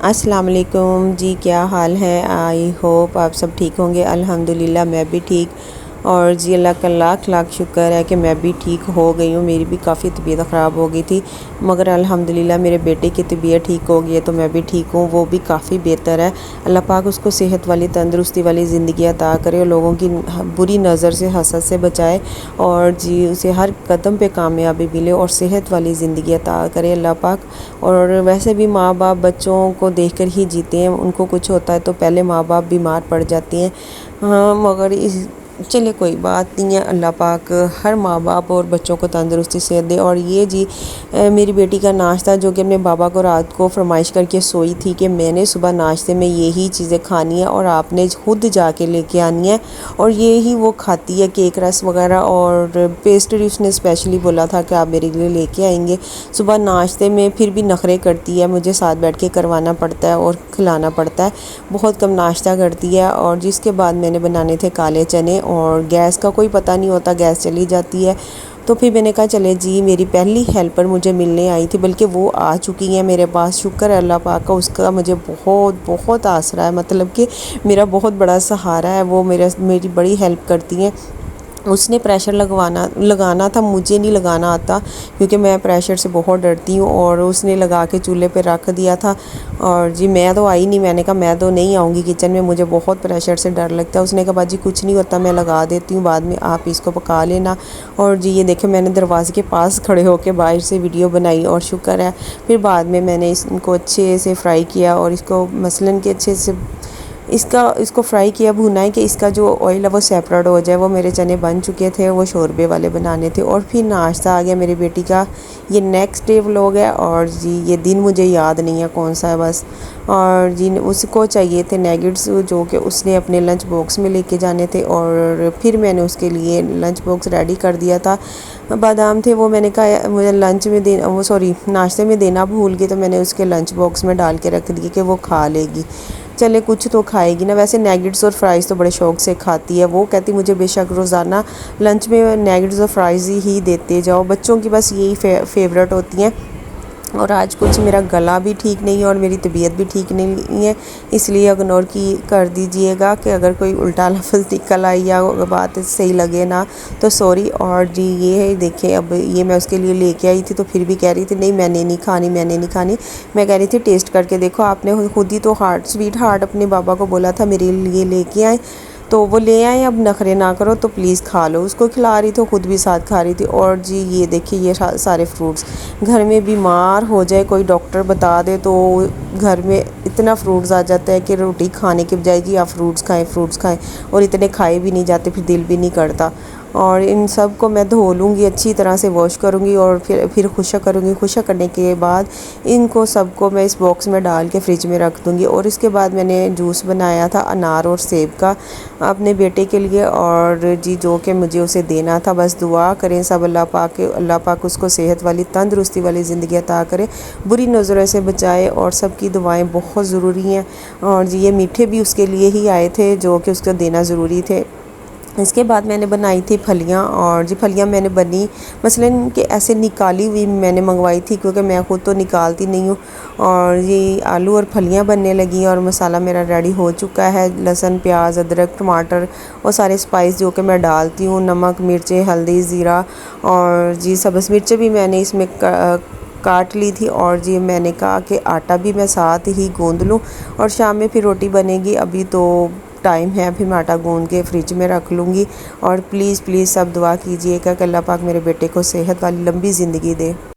अस्सलाम वालेकुम जी, क्या हाल है। आई होप आप सब ठीक होंगे। अल्हम्दुलिल्लाह मैं भी ठीक। और जी अल्लाह का लाख लाख शुक्र है कि मैं भी ठीक हो गई हूँ। मेरी भी काफ़ी तबीयत ख़राब हो गई थी, मगर अल्हम्दुलिल्लाह मेरे बेटे की तबीयत ठीक हो गई है, तो मैं भी ठीक हूँ। वो भी काफ़ी बेहतर है। अल्लाह पाक उसको सेहत वाली तंदुरुस्ती वाली ज़िंदगी अता करे और लोगों की बुरी नज़र से, हसद से बचाए, और जी उसे हर कदम पे कामयाबी मिले और सेहत वाली ज़िंदगी अता करे अल्लाह पाक। और वैसे भी माँ बाप बच्चों को देखकर ही जीते हैं। उनको कुछ होता है तो पहले माँ बाप बीमार पड़ जाती हैं। हाँ, मगर इस चलिए कोई बात नहीं है। अल्लाह पाक हर माँ बाप और बच्चों को तंदुरुस्ती सेहत दे। और ये जी मेरी बेटी का नाश्ता जो कि अपने बाबा को रात को फरमाइश करके सोई थी कि मैंने सुबह नाश्ते में यही चीज़ें खानी है और आपने खुद जाके लेके आनी है, और ये ही वो खाती है। केक रस वगैरह और पेस्ट्री उसने स्पेशली बोला था कि आप मेरे लिए लेके आएंगे। सुबह नाश्ते में फिर भी नखरे करती है, मुझे साथ बैठ के करवाना पड़ता है और खिलाना पड़ता है। बहुत कम नाश्ता करती है। और जिसके बाद मैंने बनाने थे काले चने, और गैस का कोई पता नहीं होता, गैस चली जाती है। तो फिर मैंने कहा चले जी, मेरी पहली हेल्पर मुझे मिलने आई थी, बल्कि वो आ चुकी हैं मेरे पास। शुक्र है अल्लाह पाक का, उसका मुझे बहुत बहुत आसरा है। मतलब कि मेरा बहुत बड़ा सहारा है। वो मेरी बड़ी हेल्प करती हैं। उसने प्रेशर लगाना था, मुझे नहीं लगाना आता क्योंकि मैं प्रेशर से बहुत डरती हूँ, और उसने लगा के चूल्हे पे रख दिया था। और जी मैं तो आई नहीं, मैंने कहा मैं तो नहीं आऊँगी किचन में, मुझे बहुत प्रेशर से डर लगता है। उसने कहा बाजी कुछ नहीं होता, मैं लगा देती हूँ, बाद में आप इसको पका लेना। और जी ये देखे, मैंने दरवाजे के पास खड़े होकर बाहर से वीडियो बनाई, और शुक्र है फिर बाद में मैंने इसको अच्छे से फ्राई किया, और इसको मसलन के अच्छे से इसको फ्राई किया, भुना है कि इसका जो ऑयल है वो सेपरेट हो जाए। वो मेरे चने बन चुके थे, वो शोरबे वाले बनाने थे। और फिर नाश्ता आ गया मेरी बेटी का। ये नेक्स्ट डे व्लॉग है, और जी ये दिन मुझे याद नहीं है कौन सा है बस। और जी उसको चाहिए थे नैगेट्स, जो कि उसने अपने लंच बॉक्स में लेके जाने थे, और फिर मैंने उसके लिए लंच बॉक्स रेडी कर दिया था। बादाम थे, वो मैंने कहा मुझे लंच में देना, वो सॉरी नाश्ते में देना भूल गई, तो मैंने उसके लंच बॉक्स में डाल के रख दिए कि वो खा लेगी। चले कुछ तो खाएगी ना। वैसे नैगेट्स और फ्राइज़ तो बड़े शौक़ से खाती है। वो कहती मुझे बेशक रोज़ाना लंच में नैगेट्स और फ्राइज़ ही देते जाओ। बच्चों की बस यही फेवरेट होती हैं। और आज कुछ मेरा गला भी ठीक नहीं है और मेरी तबीयत भी ठीक नहीं है, इसलिए इग्नोर की कर दीजिएगा कि अगर कोई उल्टा लफ्ज़ निकल आई या बात सही लगे ना तो सॉरी। और जी ये देखिए, अब ये मैं उसके लिए लेके आई थी, तो फिर भी कह रही थी नहीं मैंने नहीं खानी, मैंने नहीं खानी। मैं कह रही थी टेस्ट करके देखो, आपने खुद ही तो स्वीट हार्ट अपने बाबा को बोला था मेरे लिए लेके आए, तो वो ले आए। अब नखरे ना करो तो प्लीज़ खा लो। उसको खिला रही तो खुद भी साथ खा रही थी। और जी ये देखिए, ये सारे फ्रूट्स, घर में बीमार हो जाए कोई डॉक्टर बता दे तो घर में इतना फ्रूट्स आ जाता है कि रोटी खाने के बजाय जी आप फ्रूट्स खाएं, और इतने खाए भी नहीं जाते, फिर दिल भी नहीं करता। और इन सब को मैं धो लूँगी, अच्छी तरह से वॉश करूँगी, और फिर खुशक करूँगी। खुशक करने के बाद इनको सबको मैं इस बॉक्स में डाल के फ्रिज में रख दूँगी। और इसके बाद मैंने जूस बनाया था अनार और सेब का अपने बेटे के लिए, और जी जो कि मुझे उसे देना था। बस दुआ करें सब अल्लाह पाक उसको सेहत वाली तंदुरुस्ती वाली ज़िंदगी अता करे, बुरी नज़रों से बचाए, और सबकी दुआएं बहुत ज़रूरी हैं। और जी ये मीठे भी उसके लिए ही आए थे जो कि उसको देना ज़रूरी थे। इसके बाद मैंने बनाई थी फलियाँ, और जी फलियाँ मैंने बनी मसलन कि ऐसे निकाली हुई मैंने मंगवाई थी, क्योंकि मैं ख़ुद तो निकालती नहीं हूँ। और ये आलू और फलियाँ बनने लगी, और मसाला मेरा रेडी हो चुका है। लहसुन, प्याज, अदरक, टमाटर और सारे स्पाइस जो कि मैं डालती हूँ, नमक, मिर्चें, हल्दी, ज़ीरा, और जी सब्ज़ मिर्चें भी मैंने इसमें काट ली थी। और जी मैंने कहा कि आटा भी मैं साथ ही गूँध लूँ, और शाम में फिर रोटी बनेगी। अभी तो टाइम है, फिर मैं आटा गूँध के फ्रिज में रख लूँगी। और प्लीज़ सब दुआ कीजिएगा कि अल्लाह पाक मेरे बेटे को सेहत वाली लंबी ज़िंदगी दे।